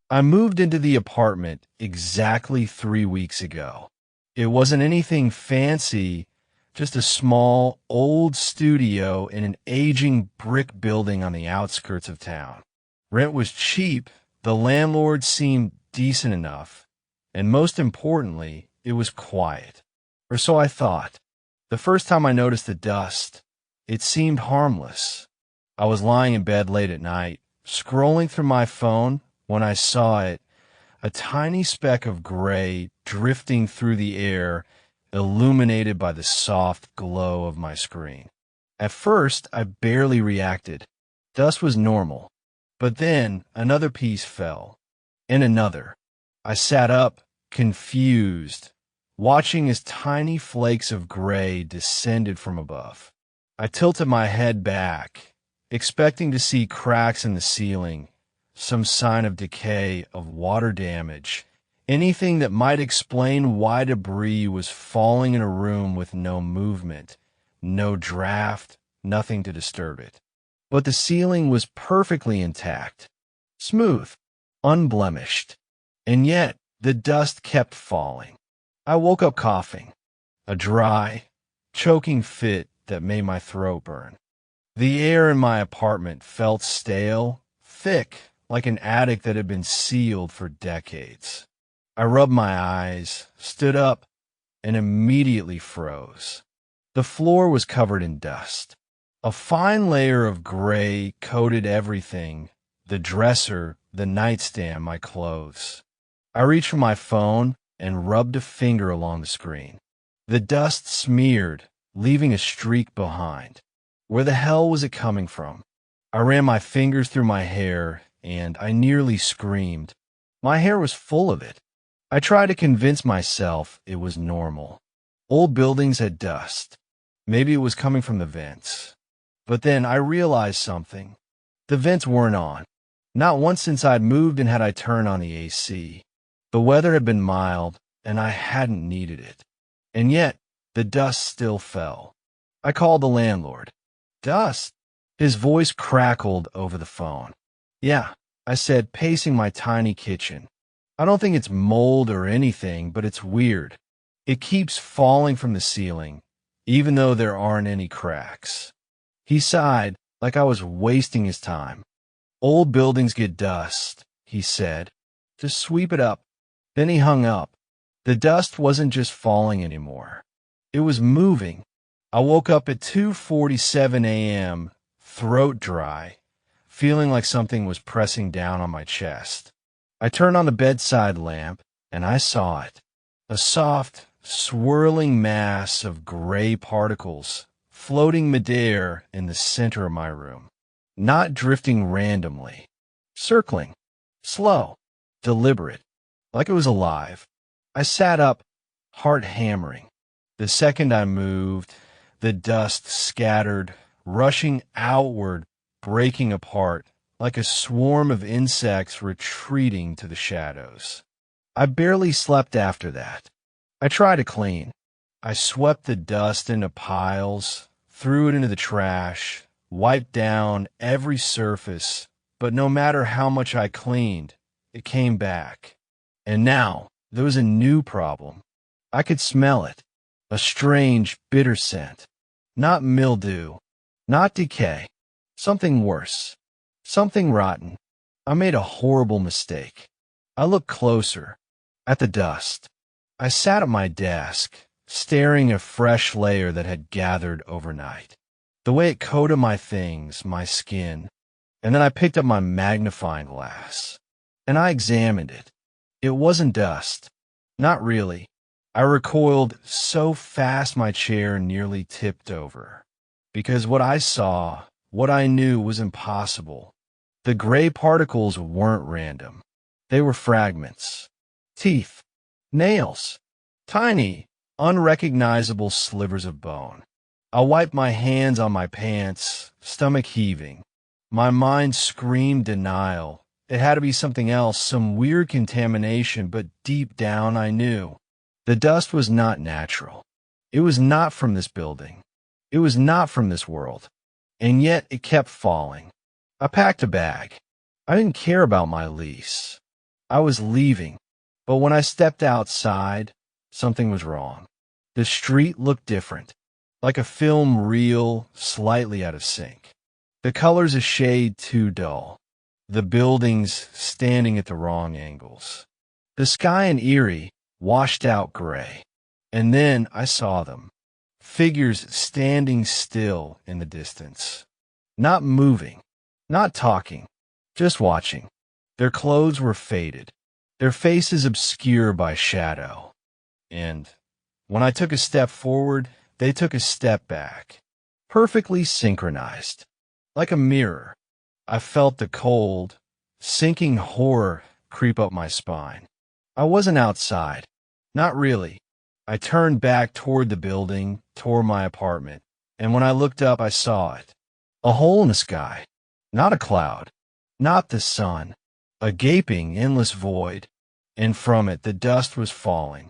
I moved into the apartment exactly 3 weeks ago. It wasn't anything fancy, just a small, old studio in an aging brick building on the outskirts of town. Rent was cheap, the landlord seemed decent enough, and most importantly, it was quiet. Or so I thought. The first time I noticed the dust, it seemed harmless. I was lying in bed late at night, scrolling through my phone when I saw it, a tiny speck of gray drifting through the air, illuminated by the soft glow of my screen. At first, I barely reacted. Dust was normal. But then another piece fell, and another. I sat up, confused, watching as tiny flakes of gray descended from above. I tilted my head back, expecting to see cracks in the ceiling, some sign of decay, of water damage, anything that might explain why debris was falling in a room with no movement, no draft, nothing to disturb it. But the ceiling was perfectly intact, smooth, unblemished, and yet the dust kept falling. I woke up coughing, a dry, choking fit that made my throat burn. The air in my apartment felt stale, thick, like an attic that had been sealed for decades. I rubbed my eyes, stood up, and immediately froze. The floor was covered in dust. A fine layer of gray coated everything, the dresser, the nightstand, my clothes. I reached for my phone and rubbed a finger along the screen. The dust smeared, leaving a streak behind. Where the hell was it coming from? I ran my fingers through my hair, and I nearly screamed. My hair was full of it. I tried to convince myself it was normal. Old buildings had dust. Maybe it was coming from the vents. But then I realized something. The vents weren't on. Not once since I'd moved and had I turned on the AC. The weather had been mild, and I hadn't needed it. And yet, the dust still fell. I called the landlord. Dust? His voice crackled over the phone. Yeah, I said, pacing my tiny kitchen. I don't think it's mold or anything, but it's weird. It keeps falling from the ceiling, even though there aren't any cracks. He sighed, like I was wasting his time. Old buildings get dust, he said. Just sweep it up. Then he hung up. The dust wasn't just falling anymore. It was moving. I woke up at 2:47 a.m., throat dry, feeling like something was pressing down on my chest. I turned on the bedside lamp, and I saw it. A soft, swirling mass of gray particles floating midair in the center of my room, not drifting randomly, circling, slow, deliberate, like it was alive. I sat up, heart hammering. The second I moved, the dust scattered, rushing outward, breaking apart, like a swarm of insects retreating to the shadows. I barely slept after that. I tried to clean. I swept the dust into piles, threw it into the trash, wiped down every surface, but no matter how much I cleaned, it came back. And now there was a new problem. I could smell it, a strange, bitter scent. Not mildew, not decay, something worse, something rotten. I made a horrible mistake. I looked closer, at the dust. I sat at my desk, staring at a fresh layer that had gathered overnight. The way it coated my things, my skin. And then I picked up my magnifying glass, and I examined it. It wasn't dust. Not really. I recoiled so fast my chair nearly tipped over. Because what I saw, what I knew, was impossible. The gray particles weren't random. They were fragments. Teeth. Nails. Tiny, unrecognizable slivers of bone. I wiped my hands on my pants, stomach heaving. My mind screamed denial. It had to be something else, some weird contamination, but deep down I knew. The dust was not natural. It was not from this building. It was not from this world. And yet it kept falling. I packed a bag. I didn't care about my lease. I was leaving, but when I stepped outside, something was wrong. The street looked different, like a film reel slightly out of sync. The colors a shade too dull. The buildings standing at the wrong angles. The sky in Eerie washed out gray. And then I saw them. Figures standing still in the distance. Not moving, not talking, just watching. Their clothes were faded, their faces obscured by shadow. And when I took a step forward, they took a step back. Perfectly synchronized. Like a mirror. I felt the cold, sinking horror creep up my spine. I wasn't outside. Not really. I turned back toward the building, toward my apartment, and when I looked up, I saw it. A hole in the sky. Not a cloud. Not the sun. A gaping, endless void. And from it, the dust was falling.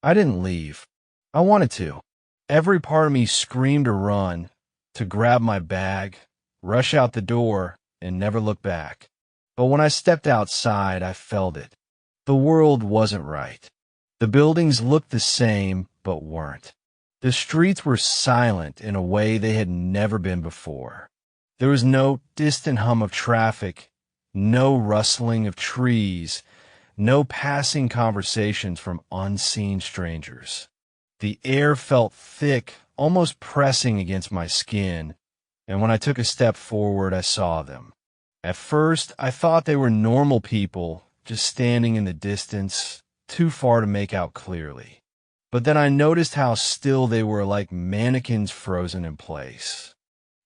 I didn't leave. I wanted to. Every part of me screamed to run, to grab my bag, rush out the door, and never look back. But when I stepped outside, I felt it. The world wasn't right. The buildings looked the same, but weren't. The streets were silent in a way they had never been before. There was no distant hum of traffic, no rustling of trees, no passing conversations from unseen strangers. The air felt thick, almost pressing against my skin, and when I took a step forward, I saw them. At first, I thought they were normal people, just standing in the distance, too far to make out clearly. But then I noticed how still they were, like mannequins frozen in place.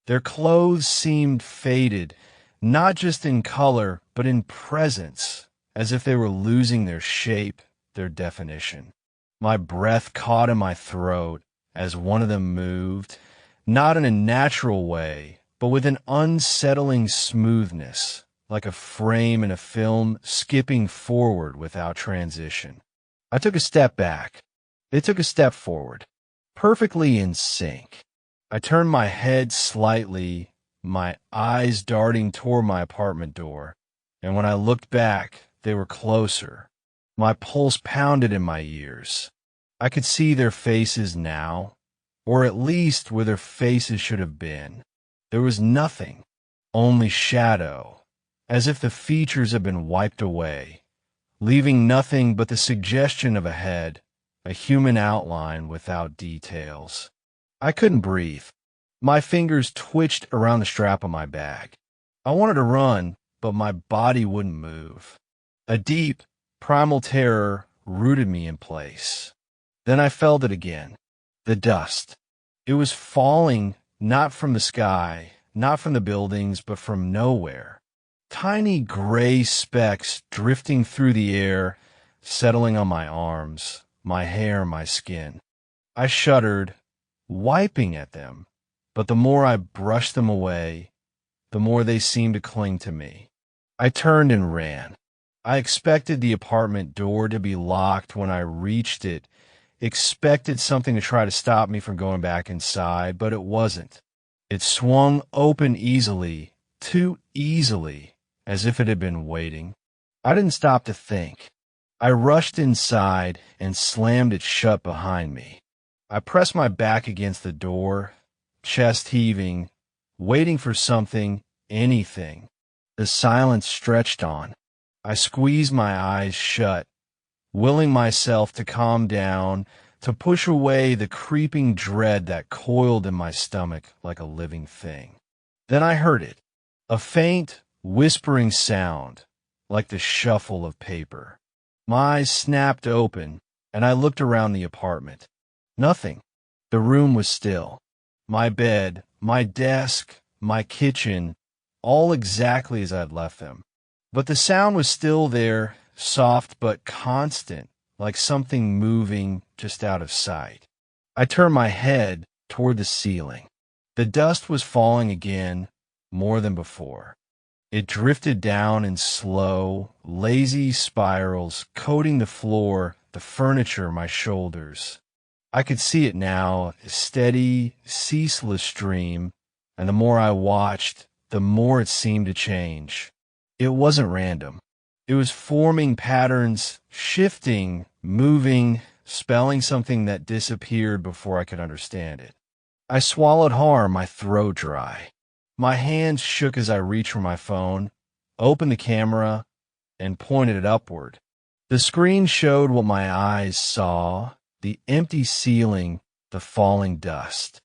Their clothes seemed faded, not just in color, but in presence, as if they were losing their shape, their definition. My breath caught in my throat as one of them moved, not in a natural way, but with an unsettling smoothness, like a frame in a film skipping forward without transition. I took a step back. They took a step forward, perfectly in sync. I turned my head slightly, my eyes darting toward my apartment door, and when I looked back, they were closer. My pulse pounded in my ears. I could see their faces now, or at least where their faces should have been. There was nothing, only shadow, as if the features had been wiped away, leaving nothing but the suggestion of a head, a human outline without details. I couldn't breathe. My fingers twitched around the strap of my bag. I wanted to run, but my body wouldn't move. A deep, primal terror rooted me in place. Then I felt it again. The dust. It was falling not from the sky, not from the buildings, but from nowhere. Tiny gray specks drifting through the air, settling on my arms, my hair, my skin. I shuddered, wiping at them, but the more I brushed them away, the more they seemed to cling to me. I turned and ran. I expected the apartment door to be locked when I reached it, expected something to try to stop me from going back inside, but it wasn't. It swung open easily, too easily, as if it had been waiting. I didn't stop to think. I rushed inside and slammed it shut behind me. I pressed my back against the door, chest heaving, waiting for something, anything. The silence stretched on. I squeezed my eyes shut, willing myself to calm down, to push away the creeping dread that coiled in my stomach like a living thing. Then I heard it, a faint, whispering sound, like the shuffle of paper. My eyes snapped open, and I looked around the apartment. Nothing. The room was still. My bed, my desk, my kitchen, all exactly as I'd left them. But the sound was still there, soft but constant, like something moving just out of sight. I turned my head toward the ceiling. The dust was falling again, more than before. It drifted down in slow, lazy spirals, coating the floor, the furniture, my shoulders. I could see it now, a steady, ceaseless stream, and the more I watched, the more it seemed to change. It wasn't random. It was forming patterns, shifting, moving, spelling something that disappeared before I could understand it. I swallowed hard, my throat dry. My hands shook as I reached for my phone, opened the camera, and pointed it upward. The screen showed what my eyes saw, the empty ceiling, the falling dust.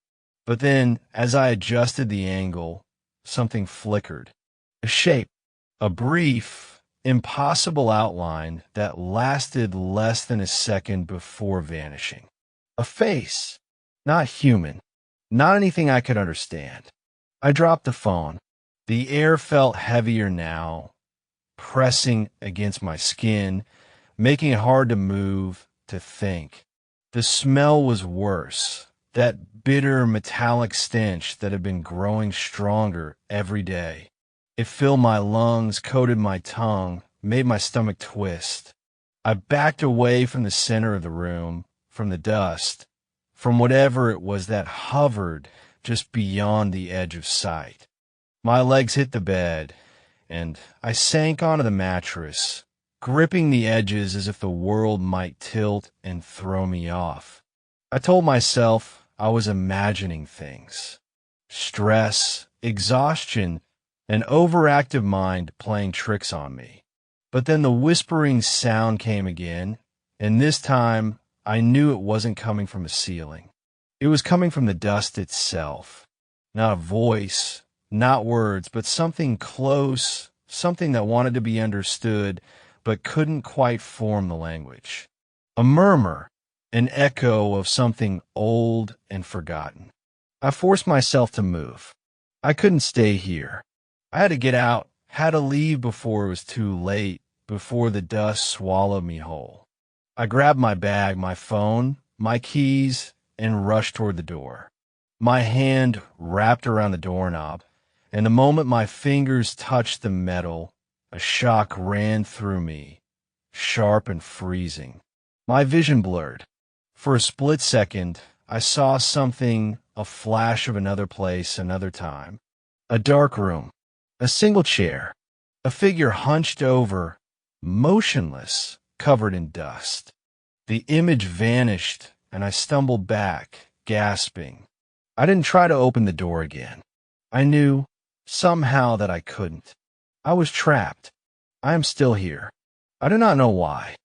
But then, as I adjusted the angle, something flickered. A shape, a brief, impossible outline that lasted less than a second before vanishing. A face, not human, not anything I could understand. I dropped the phone. The air felt heavier now, pressing against my skin, making it hard to move, to think. The smell was worse, that bitter metallic stench that had been growing stronger every day. It filled my lungs, coated my tongue, made my stomach twist. I backed away from the center of the room, from the dust, from whatever it was that hovered just beyond the edge of sight. My legs hit the bed, and I sank onto the mattress, gripping the edges as if the world might tilt and throw me off. I told myself I was imagining things. Stress, exhaustion, an overactive mind playing tricks on me. But then the whispering sound came again, and this time I knew it wasn't coming from the ceiling. It was coming from the dust itself. Not a voice, not words, but something close, something that wanted to be understood, but couldn't quite form the language. A murmur, an echo of something old and forgotten. I forced myself to move. I couldn't stay here. I had to get out, had to leave before it was too late, before the dust swallowed me whole. I grabbed my bag, my phone, my keys, and rushed toward the door. My hand wrapped around the doorknob, and the moment my fingers touched the metal, a shock ran through me, sharp and freezing. My vision blurred. For a split second, I saw something, a flash of another place, another time. A dark room, a single chair, a figure hunched over, motionless, covered in dust. The image vanished, and I stumbled back, gasping. I didn't try to open the door again. I knew, somehow, that I couldn't. I was trapped. I am still here. I do not know why.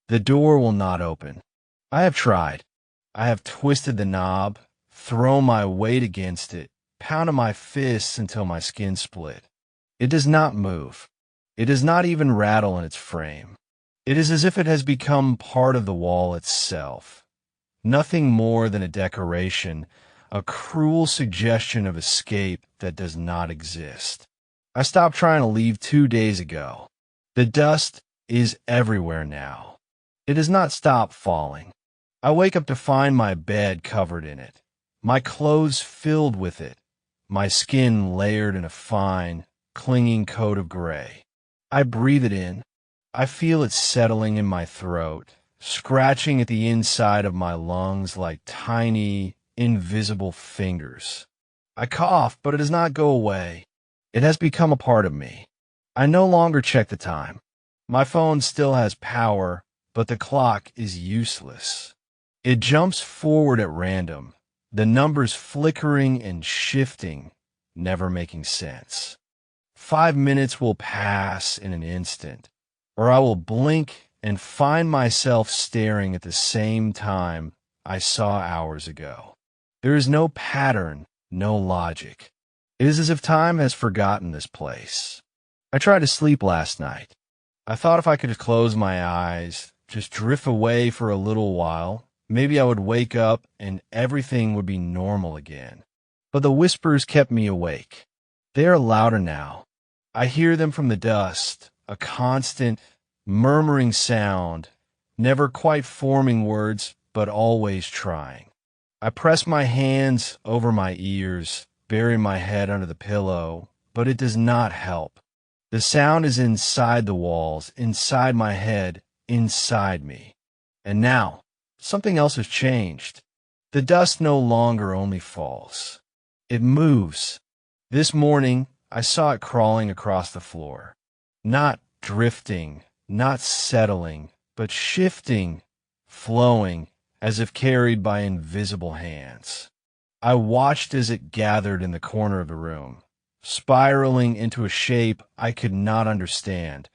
The door will not open. I have tried. I have twisted the knob, thrown my weight against it, pounded my fists until my skin split. It does not move. It does not even rattle in its frame. It is as if it has become part of the wall itself. Nothing more than a decoration, a cruel suggestion of escape that does not exist. I stopped trying to leave 2 days ago. The dust is everywhere now. It has not stopped falling. I wake up to find my bed covered in it, my clothes filled with it, my skin layered in a fine, clinging coat of gray. I breathe it in. I feel it settling in my throat, scratching at the inside of my lungs like tiny, invisible fingers. I cough, but it does not go away. It has become a part of me. I no longer check the time. My phone still has power, but the clock is useless. It jumps forward at random, the numbers flickering and shifting, never making sense. 5 minutes will pass in an instant, or I will blink and find myself staring at the same time I saw hours ago. There is no pattern, no logic. It is as if time has forgotten this place. I tried to sleep last night. I thought if I could close my eyes, just drift away for a little while, maybe I would wake up and everything would be normal again. But the whispers kept me awake. They are louder now. I hear them from the dust, a constant, murmuring sound, never quite forming words, but always trying. I press my hands over my ears, bury my head under the pillow, but it does not help. The sound is inside the walls, inside my head, inside me. And now, something else has changed. The dust no longer only falls. It moves. This morning, I saw it crawling across the floor. Not drifting, not settling, but shifting, flowing, as if carried by invisible hands. I watched as it gathered in the corner of the room, spiraling into a shape I could not understand,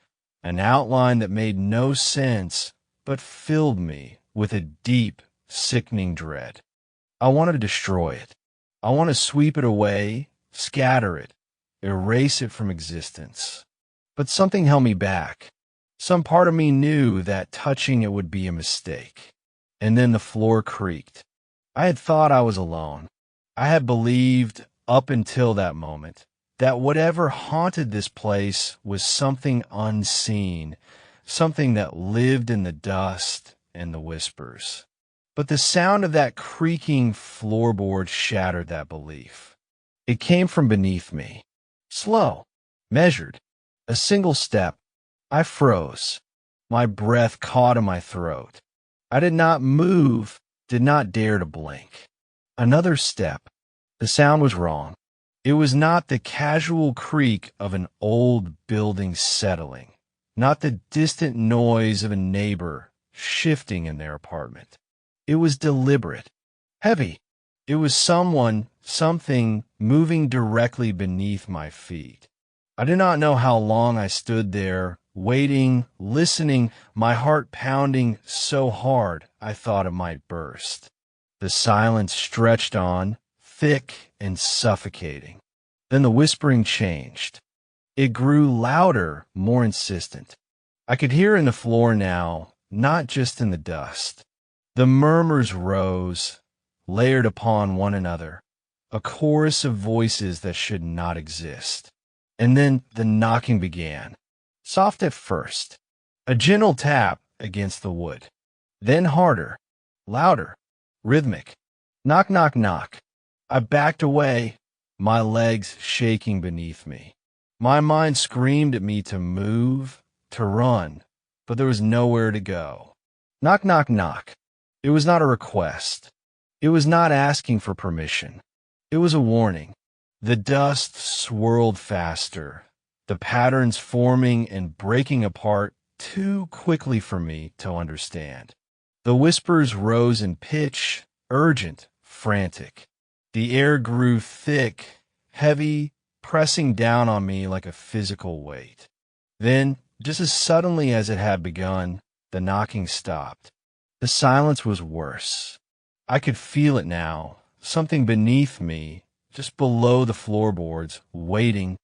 an outline that made no sense but filled me with a deep, sickening dread. I wanted to destroy it. I want to sweep it away, scatter it, erase it from existence. But something held me back. Some part of me knew that touching it would be a mistake. And then the floor creaked. I had thought I was alone. I had believed, up until that moment, that whatever haunted this place was something unseen, something that lived in the dust and the whispers. But the sound of that creaking floorboard shattered that belief. It came from beneath me. Slow, measured, a single step. I froze. My breath caught in my throat. I did not move, did not dare to blink. Another step. The sound was wrong. It was not the casual creak of an old building settling, not the distant noise of a neighbor shifting in their apartment. It was deliberate, heavy. It was someone, something moving directly beneath my feet. I do not know how long I stood there, waiting, listening, my heart pounding so hard I thought it might burst. The silence stretched on, thick and suffocating. Then the whispering changed. It grew louder, more insistent. I could hear in the floor now, not just in the dust. The murmurs rose, layered upon one another, a chorus of voices that should not exist. And then the knocking began, soft at first, a gentle tap against the wood, then harder, louder, rhythmic. Knock, knock, knock. I backed away, my legs shaking beneath me. My mind screamed at me to move, to run, but there was nowhere to go. Knock, knock, knock. It was not a request. It was not asking for permission. It was a warning. The dust swirled faster, the patterns forming and breaking apart too quickly for me to understand. The whispers rose in pitch, urgent, frantic. The air grew thick, heavy, pressing down on me like a physical weight. Then, just as suddenly as it had begun, the knocking stopped. The silence was worse. I could feel it now, something beneath me, just below the floorboards, waiting.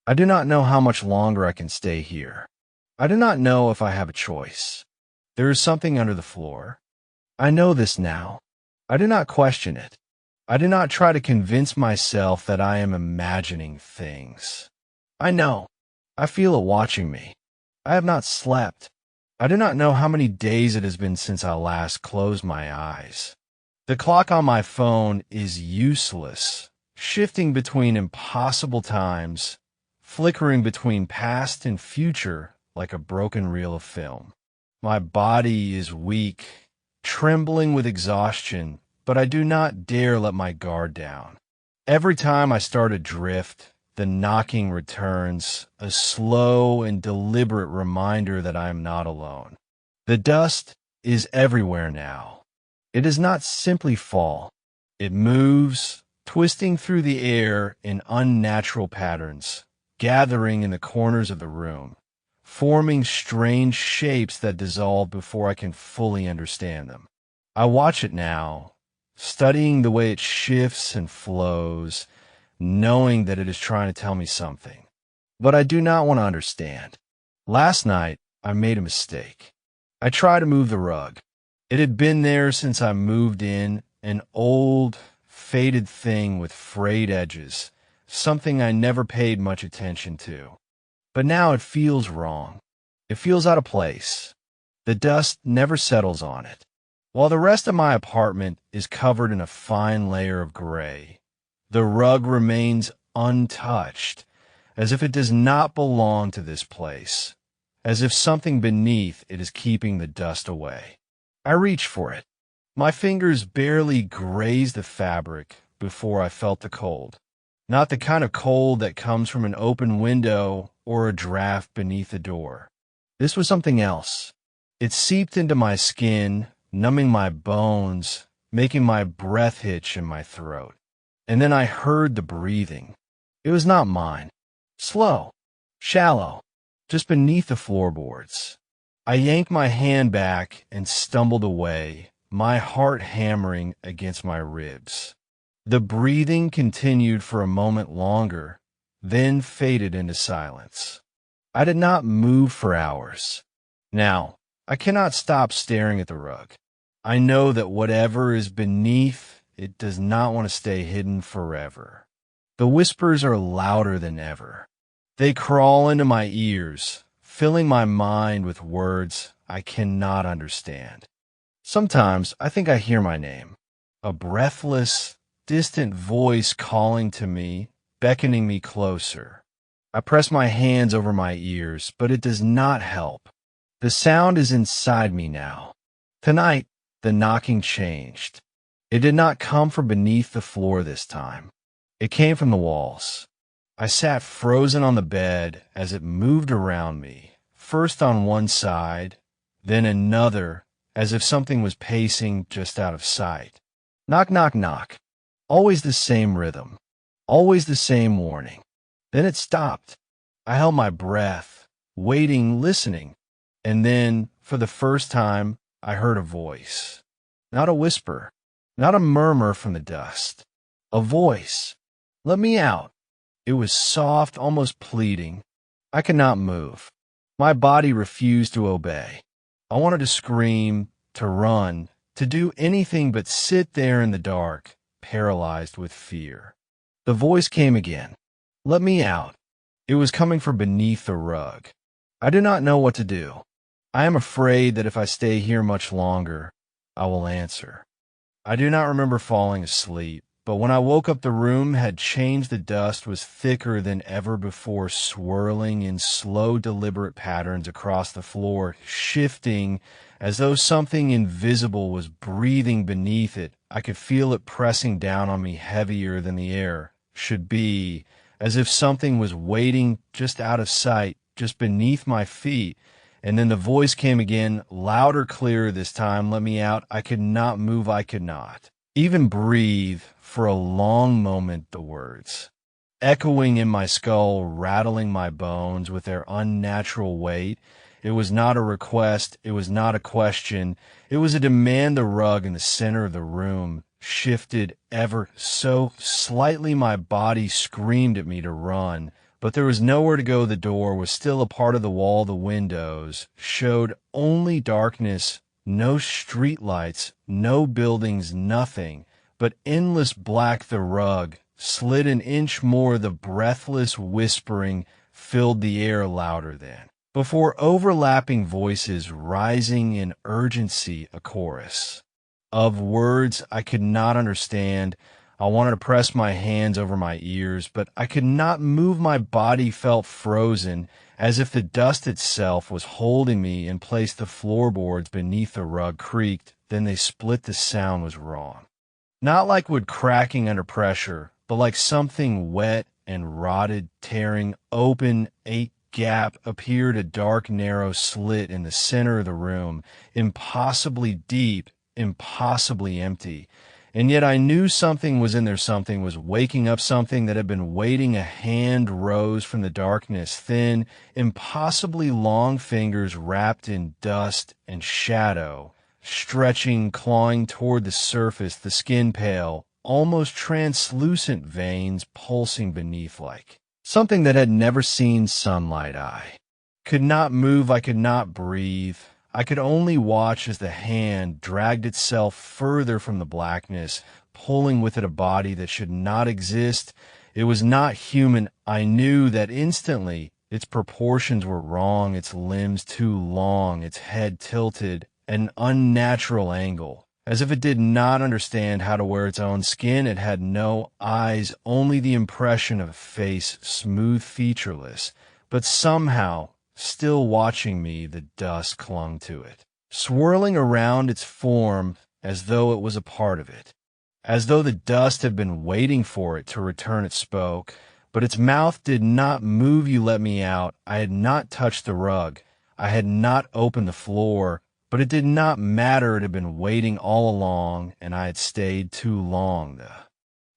I do not know how much longer I can stay here. I do not know if I have a choice. There is something under the floor. I know this now. I do not question it. I do not try to convince myself that I am imagining things. I know. I feel it watching me. I have not slept. I do not know how many days it has been since I last closed my eyes. The clock on my phone is useless, shifting between impossible times, flickering between past and future like a broken reel of film. My body is weak, trembling with exhaustion, but I do not dare let my guard down. Every time I start adrift, the knocking returns, a slow and deliberate reminder that I am not alone. The dust is everywhere now. It does not simply fall. It moves, twisting through the air in unnatural patterns, gathering in the corners of the room, forming strange shapes that dissolve before I can fully understand them. I watch it now, studying the way it shifts and flows, knowing that it is trying to tell me something. But I do not want to understand. Last night, I made a mistake. I tried to move the rug. It had been there since I moved in, an old, faded thing with frayed edges, something I never paid much attention to. But now it feels wrong. It feels out of place. The dust never settles on it. While the rest of my apartment is covered in a fine layer of gray, the rug remains untouched, as if it does not belong to this place, as if something beneath it is keeping the dust away. I reach for it. My fingers barely grazed the fabric before I felt the cold. Not the kind of cold that comes from an open window or a draft beneath the door. This was something else. It seeped into my skin, numbing my bones, making my breath hitch in my throat. And then I heard the breathing. It was not mine. Slow, shallow, just beneath the floorboards. I yanked my hand back and stumbled away, my heart hammering against my ribs. The breathing continued for a moment longer, then faded into silence. I did not move for hours. Now, I cannot stop staring at the rug. I know that whatever is beneath, it does not want to stay hidden forever. The whispers are louder than ever. They crawl into my ears, filling my mind with words I cannot understand. Sometimes I think I hear my name, a breathless, distant voice calling to me, beckoning me closer. I press my hands over my ears, but it does not help. The sound is inside me now. Tonight, the knocking changed. It did not come from beneath the floor this time. It came from the walls. I sat frozen on the bed as it moved around me, first on one side, then another, as if something was pacing just out of sight. Knock, knock, knock. Always the same rhythm. Always the same warning. Then it stopped. I held my breath, waiting, listening. And then, for the first time, I heard a voice. Not a whisper, not a murmur from the dust. A voice. Let me out. It was soft, almost pleading. I could not move. My body refused to obey. I wanted to scream, to run, to do anything but sit there in the dark, paralyzed with fear. The voice came again. Let me out. It was coming from beneath the rug. I do not know what to do. I am afraid that if I stay here much longer, I will answer. I do not remember falling asleep, but when I woke up, the room had changed. The dust was thicker than ever before, swirling in slow, deliberate patterns across the floor, shifting as though something invisible was breathing beneath it. I could feel it pressing down on me heavier than the air should be, as if something was waiting just out of sight, just beneath my feet. And then the voice came again, louder, clearer this time. Let me out. I could not move. I could not even breathe for a long moment. The words echoing in my skull, rattling my bones with their unnatural weight. It was not a request. It was not a question. It was a demand. The rug in the center of the room shifted ever so slightly. My body screamed at me to run, but there was nowhere to go. The door was still a part of the wall. The windows showed only darkness, no street lights, no buildings, nothing but endless black. The rug slid an inch more. The breathless whispering filled the air louder then, before overlapping voices rising in urgency, a chorus of words I could not understand. I wanted to press my hands over my ears, but I could not move. My body felt frozen, as if the dust itself was holding me in place. The floorboards beneath the rug creaked, then they split. The sound was wrong. Not like wood cracking under pressure, but like something wet and rotted tearing open. A gap appeared, a dark, narrow slit in the center of the room, impossibly deep, impossibly empty. And yet I knew something was in there. Something was waking up, something that had been waiting. A hand rose from the darkness, thin, impossibly long fingers wrapped in dust and shadow, stretching, clawing toward the surface, the skin pale, almost translucent veins pulsing beneath, like something that had never seen sunlight. I could not move. I could not breathe. I could only watch as the hand dragged itself further from the blackness, pulling with it a body that should not exist. It was not human. I knew that instantly. Its proportions were wrong, its limbs too long, its head tilted at an unnatural angle, as if it did not understand how to wear its own skin. It had no eyes, only the impression of a face, smooth, featureless, but somehow still watching me. The dust clung to it, swirling around its form as though it was a part of it, as though the dust had been waiting for it to return. It spoke, but its mouth did not move. You let me out. I had not touched the rug. I had not opened the floor, but it did not matter. It had been waiting all along, and I had stayed too long. The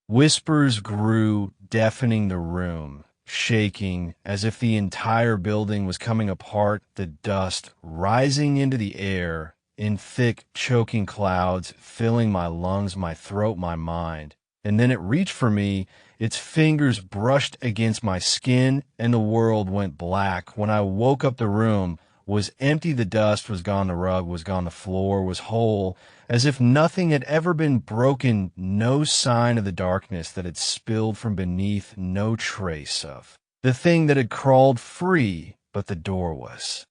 whispers grew, deafening the room, shaking as if the entire building was coming apart, the dust rising into the air in thick, choking clouds, filling my lungs, my throat, my mind. And then it reached for me. Its fingers brushed against my skin, and the world went black. When I woke up, the room was empty. The dust was gone. The rug was gone. The floor was whole, as if nothing had ever been broken. No sign of the darkness that had spilled from beneath. No trace of the thing that had crawled free, but the door was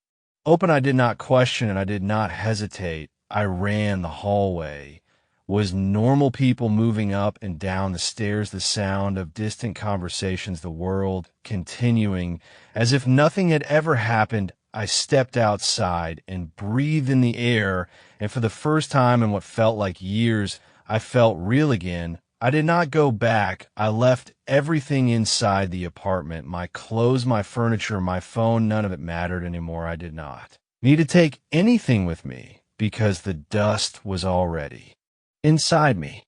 open. I did not question, and I did not hesitate. I ran the hallway. Was normal people moving up and down the stairs, the sound of distant conversations, the world continuing as if nothing had ever happened. I stepped outside and breathed in the air, and for the first time in what felt like years, I felt real again. I did not go back. I left everything inside the apartment, my clothes, my furniture, my phone. None of it mattered anymore. I did not need to take anything with me because the dust was already inside me.